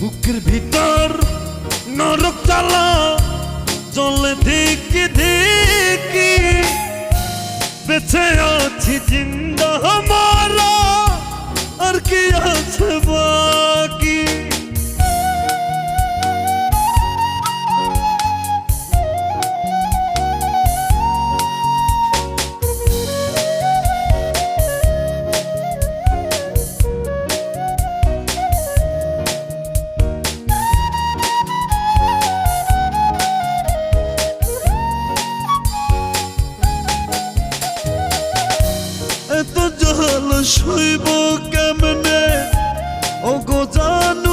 বুকের ভিতর নরক জ্বালা চলে ধিকি ধিকি, বেঁচে আছি জিন্দা মারা আর কি আছে বাকি। এত জল সইব কেমনে ও গো জানু